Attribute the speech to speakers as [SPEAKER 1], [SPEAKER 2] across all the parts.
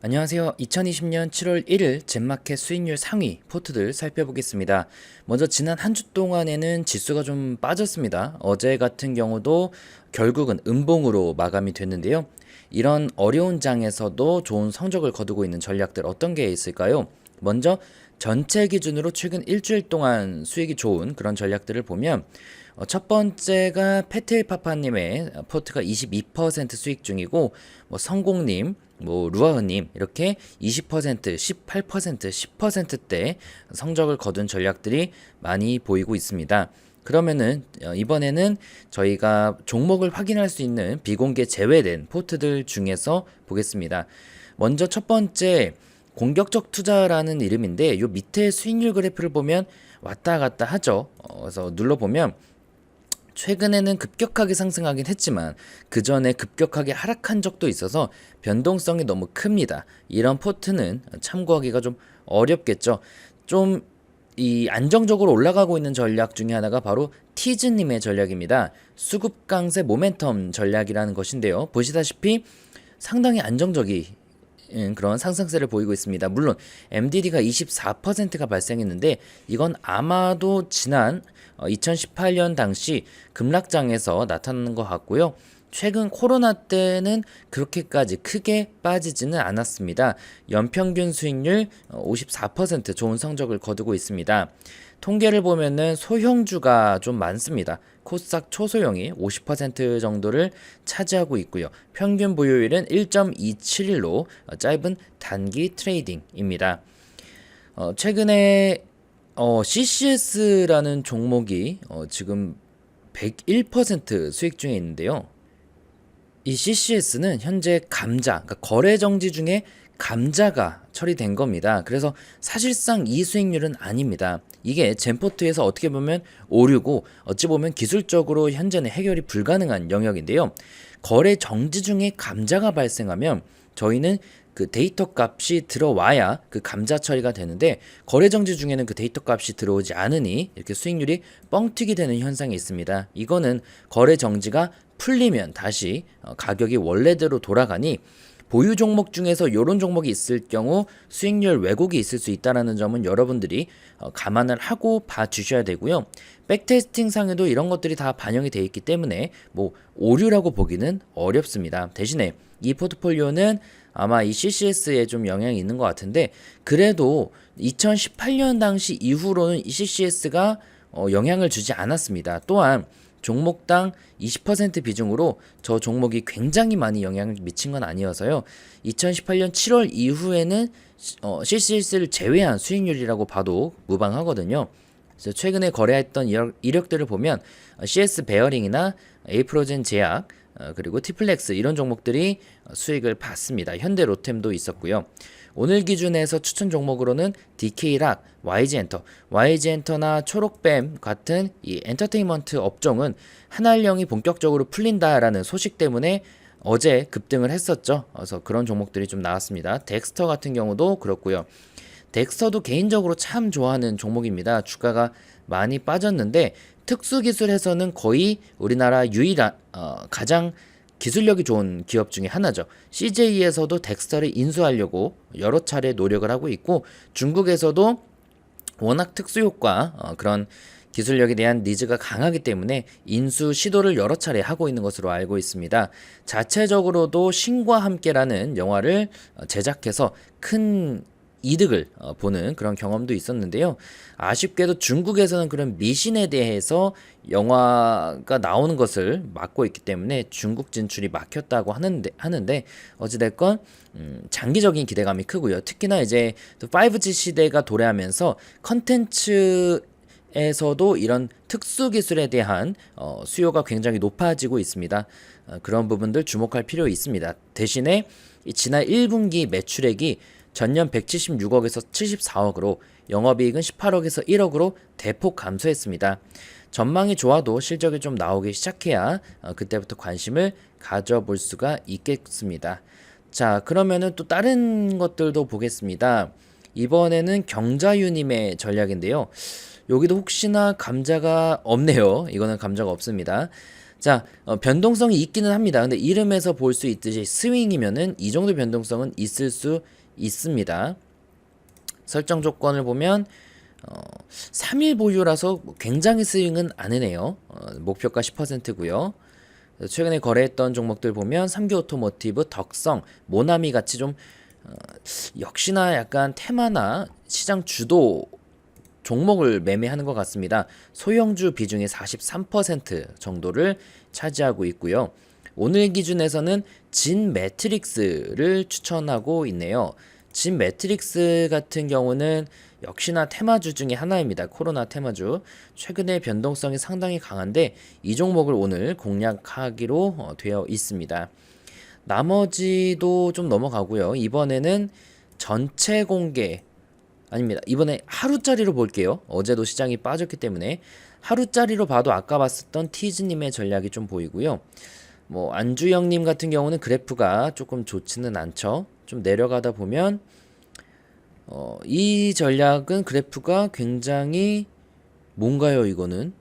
[SPEAKER 1] 안녕하세요. 2020년 7월 1일 젠마켓 수익률 상위 포트들 살펴보겠습니다. 먼저 지난 한 주 동안에는 지수가 좀 빠졌습니다. 어제 같은 경우도 결국은 음봉으로 마감이 됐는데요. 이런 어려운 장에서도 좋은 성적을 거두고 있는 전략들 어떤 게 있을까요? 먼저 전체 기준으로 최근 일주일 동안 수익이 좋은 그런 전략들을 보면 첫 번째가 페틸파파님의 포트가 22% 수익 중이고 성공님, 루아흐님 이렇게 20%, 18%, 10%대 성적을 거둔 전략들이 많이 보이고 있습니다. 그러면은 이번에는 저희가 종목을 확인할 수 있는 비공개 제외된 포트들 중에서 보겠습니다. 먼저 첫 번째 공격적 투자라는 이름인데 요 밑에 수익률 그래프를 보면 왔다 갔다 하죠. 그래서 눌러보면 최근에는 급격하게 상승하긴 했지만 그 전에 급격하게 하락한 적도 있어서 변동성이 너무 큽니다. 이런 포트는 참고하기가 좀 어렵겠죠. 좀 이 안정적으로 올라가고 있는 전략 중에 하나가 바로 티즈님의 전략입니다. 수급 강세 모멘텀 전략이라는 것인데요. 보시다시피 상당히 안정적인 그런 상승세를 보이고 있습니다. 물론 MDD가 24%가 발생했는데 이건 아마도 지난 2018년 당시 급락장에서 나타나는 것 같고요. 최근 코로나 때는 그렇게까지 크게 빠지지는 않았습니다. 연평균 수익률 54% 좋은 성적을 거두고 있습니다. 통계를 보면은 소형주가 좀 많습니다. 코스닥 초소형이 50% 정도를 차지하고 있고요. 평균 보유율은 1.271로 짧은 단기 트레이딩입니다. 최근에 CCS라는 종목이 지금 101% 수익 중에 있는데요. 이 CCS는 현재 감자, 그러니까 거래 정지 중에 감자가 처리된 겁니다. 그래서 사실상 이 수익률은 아닙니다. 이게 젠포트에서 어떻게 보면 오류고 어찌 보면 기술적으로 현재는 해결이 불가능한 영역인데요. 거래 정지 중에 감자가 발생하면 저희는 그 데이터 값이 들어와야 그 감자 처리가 되는데 거래 정지 중에는 그 데이터 값이 들어오지 않으니 이렇게 수익률이 뻥튀기 되는 현상이 있습니다. 이거는 거래 정지가 풀리면 다시 가격이 원래대로 돌아가니 보유 종목 중에서 이런 종목이 있을 경우 수익률 왜곡이 있을 수 있다는 점은 여러분들이 감안을 하고 봐주셔야 되고요. 백테스팅 상에도 이런 것들이 다 반영이 되어 있기 때문에 오류라고 보기는 어렵습니다. 대신에 이 포트폴리오는 아마 이 CCS에 좀 영향이 있는 것 같은데 그래도 2018년 당시 이후로는 이 CCS가 영향을 주지 않았습니다. 또한 종목당 20% 비중으로 저 종목이 굉장히 많이 영향을 미친 건 아니어서요. 2018년 7월 이후에는 CCS를 제외한 수익률이라고 봐도 무방하거든요. 그래서 최근에 거래했던 이력들을 보면 CS 베어링이나 에이프로젠 제약 그리고 티플렉스 이런 종목들이 수익을 봤습니다. 현대로템도 있었고요. 오늘 기준에서 추천 종목으로는 DK락, YG엔터나 초록뱀 같은 이 엔터테인먼트 업종은 한알령이 본격적으로 풀린다라는 소식 때문에 어제 급등을 했었죠. 그래서 그런 종목들이 좀 나왔습니다. 덱스터 같은 경우도 그렇고요. 덱스터도 개인적으로 참 좋아하는 종목입니다. 주가가 많이 빠졌는데 특수기술에서는 거의 우리나라 유일한 가장 기술력이 좋은 기업 중에 하나죠. CJ에서도 덱스터를 인수하려고 여러 차례 노력을 하고 있고 중국에서도 워낙 특수효과 그런 기술력에 대한 니즈가 강하기 때문에 인수 시도를 여러 차례 하고 있는 것으로 알고 있습니다. 자체적으로도 신과 함께라는 영화를 제작해서 큰 이득을 보는 그런 경험도 있었는데요. 아쉽게도 중국에서는 그런 미신에 대해서 영화가 나오는 것을 막고 있기 때문에 중국 진출이 막혔다고 하는데 어찌됐건 장기적인 기대감이 크고요. 특히나 이제 또 5G 시대가 도래하면서 컨텐츠 에서도 이런 특수 기술에 대한 수요가 굉장히 높아지고 있습니다. 그런 부분들 주목할 필요 있습니다. 대신에 지난 1분기 매출액이 전년 176억에서 74억으로 영업이익은 18억에서 1억으로 대폭 감소했습니다. 전망이 좋아도 실적이 좀 나오기 시작해야 그때부터 관심을 가져볼 수가 있겠습니다. 자, 그러면은 또 다른 것들도 보겠습니다. 이번에는 경자유님의 전략인데요. 여기도 혹시나 감자가 없네요. 이거는 감자가 없습니다. 자, 변동성이 있기는 합니다. 근데 이름에서 볼 수 있듯이 스윙이면은 이 정도 변동성은 있을 수 있습니다. 설정 조건을 보면 3일 보유라서 굉장히 스윙은 아니네요. 목표가 10%고요. 최근에 거래했던 종목들 보면 삼기 오토모티브, 덕성, 모나미 같이 좀 역시나 약간 테마나 시장 주도 종목을 매매하는 것 같습니다. 소형주 비중이 43% 정도를 차지하고 있고요. 오늘 기준에서는 진 매트릭스를 추천하고 있네요. 진 매트릭스 같은 경우는 역시나 테마주 중에 하나입니다. 코로나 테마주. 최근에 변동성이 상당히 강한데 이 종목을 오늘 공략하기로 되어 있습니다. 나머지도 좀 넘어가고요. 이번에는 전체 공개 아닙니다. 이번에 하루짜리로 볼게요. 어제도 시장이 빠졌기 때문에 하루짜리로 봐도 아까 봤었던 티즈님의 전략이 좀 보이고요. 뭐 안주영님 같은 경우는 그래프가 조금 좋지는 않죠. 좀 내려가다 보면 이 전략은 그래프가 굉장히 뭔가요? 이거는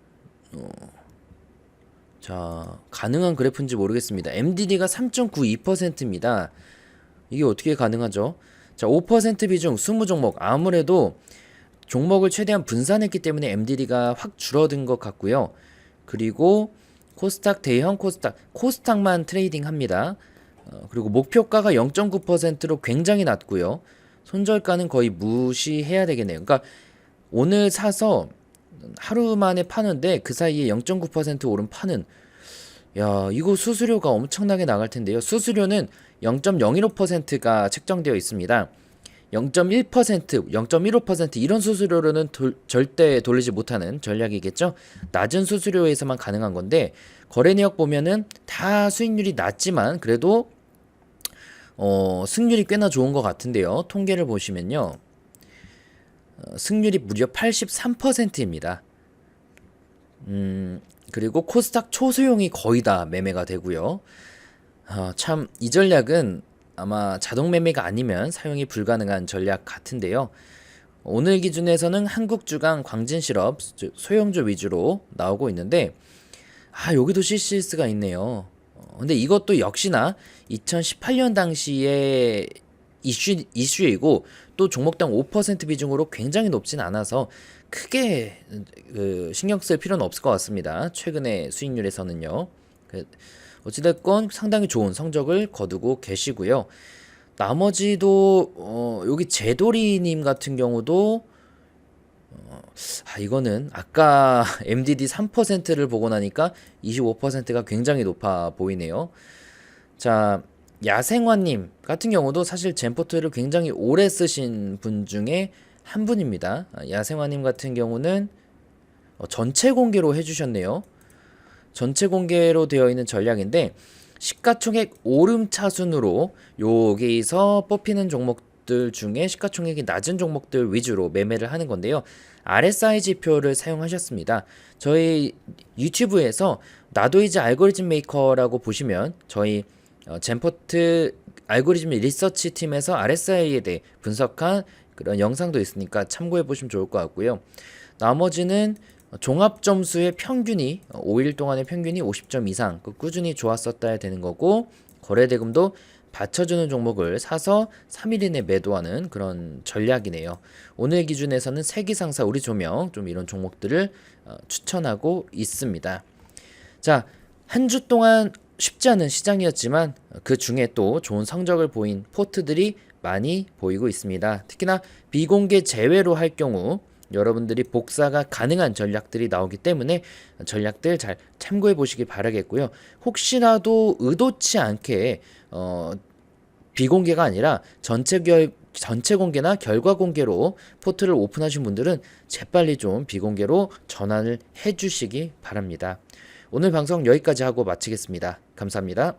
[SPEAKER 1] 자 가능한 그래프인지 모르겠습니다. MDD가 3.92%입니다. 이게 어떻게 가능하죠? 자, 5% 비중 20종목. 아무래도 종목을 최대한 분산했기 때문에 MDD가 확 줄어든 것 같고요. 그리고 코스닥 대형 코스닥만 트레이딩 합니다. 그리고 목표가가 0.9%로 굉장히 낮고요. 손절가는 거의 무시해야 되겠네요. 그러니까 오늘 사서 하루 만에 파는데 그 사이에 0.9% 오른 파는 야, 이거 수수료가 엄청나게 나갈 텐데요. 수수료는 0.015%가 책정되어 있습니다. 0.1%, 0.15% 이런 수수료로는 절대 돌리지 못하는 전략이겠죠. 낮은 수수료에서만 가능한 건데 거래 내역 보면은 다 수익률이 낮지만 그래도 승률이 꽤나 좋은 것 같은데요. 통계를 보시면요. 승률이 무려 83%입니다. 그리고 코스닥 초소형이 거의 다 매매가 되고요. 참 이 전략은 아마 자동 매매가 아니면 사용이 불가능한 전략 같은데요. 오늘 기준에서는 한국주강, 광진실업, 소형주 위주로 나오고 있는데 여기도 CCS가 있네요. 근데 이것도 역시나 2018년 당시에 이슈이고 또 종목당 5% 비중으로 굉장히 높진 않아서 크게 신경 쓸 필요는 없을 것 같습니다. 최근의 수익률에서는요. 어찌됐건 상당히 좋은 성적을 거두고 계시고요. 나머지도 여기 제도리님 같은 경우도 이거는 아까 MDD 3%를 보고 나니까 25%가 굉장히 높아 보이네요. 자, 야생화님 같은 경우도 사실 젠포트를 굉장히 오래 쓰신 분 중에 한 분입니다. 야생화님 같은 경우는 전체 공개로 해주셨네요. 전체 공개로 되어 있는 전략인데 시가총액 오름차순으로 여기서 뽑히는 종목들 중에 시가총액이 낮은 종목들 위주로 매매를 하는 건데요. RSI 지표를 사용하셨습니다. 저희 유튜브에서 나도 이제 알고리즘 메이커라고 보시면 저희 젠포트 알고리즘 리서치 팀에서 RSI에 대해 분석한 그런 영상도 있으니까 참고해 보시면 좋을 것 같고요. 나머지는 종합 점수의 평균이 5일 동안의 평균이 50점 이상 꾸준히 좋았었다야 되는 거고 거래대금도 받쳐주는 종목을 사서 3일 이내 매도하는 그런 전략이네요. 오늘 기준에서는 세기상사, 우리조명 좀 이런 종목들을 추천하고 있습니다. 자, 한 주 동안 쉽지 않은 시장이었지만 그 중에 또 좋은 성적을 보인 포트들이 많이 보이고 있습니다. 특히나 비공개 제외로 할 경우 여러분들이 복사가 가능한 전략들이 나오기 때문에 전략들 잘 참고해 보시기 바라겠고요. 혹시라도 의도치 않게 비공개가 아니라 전체 공개나 결과 공개로 포트를 오픈하신 분들은 재빨리 좀 비공개로 전환을 해 주시기 바랍니다. 오늘 방송 여기까지 하고 마치겠습니다. 감사합니다.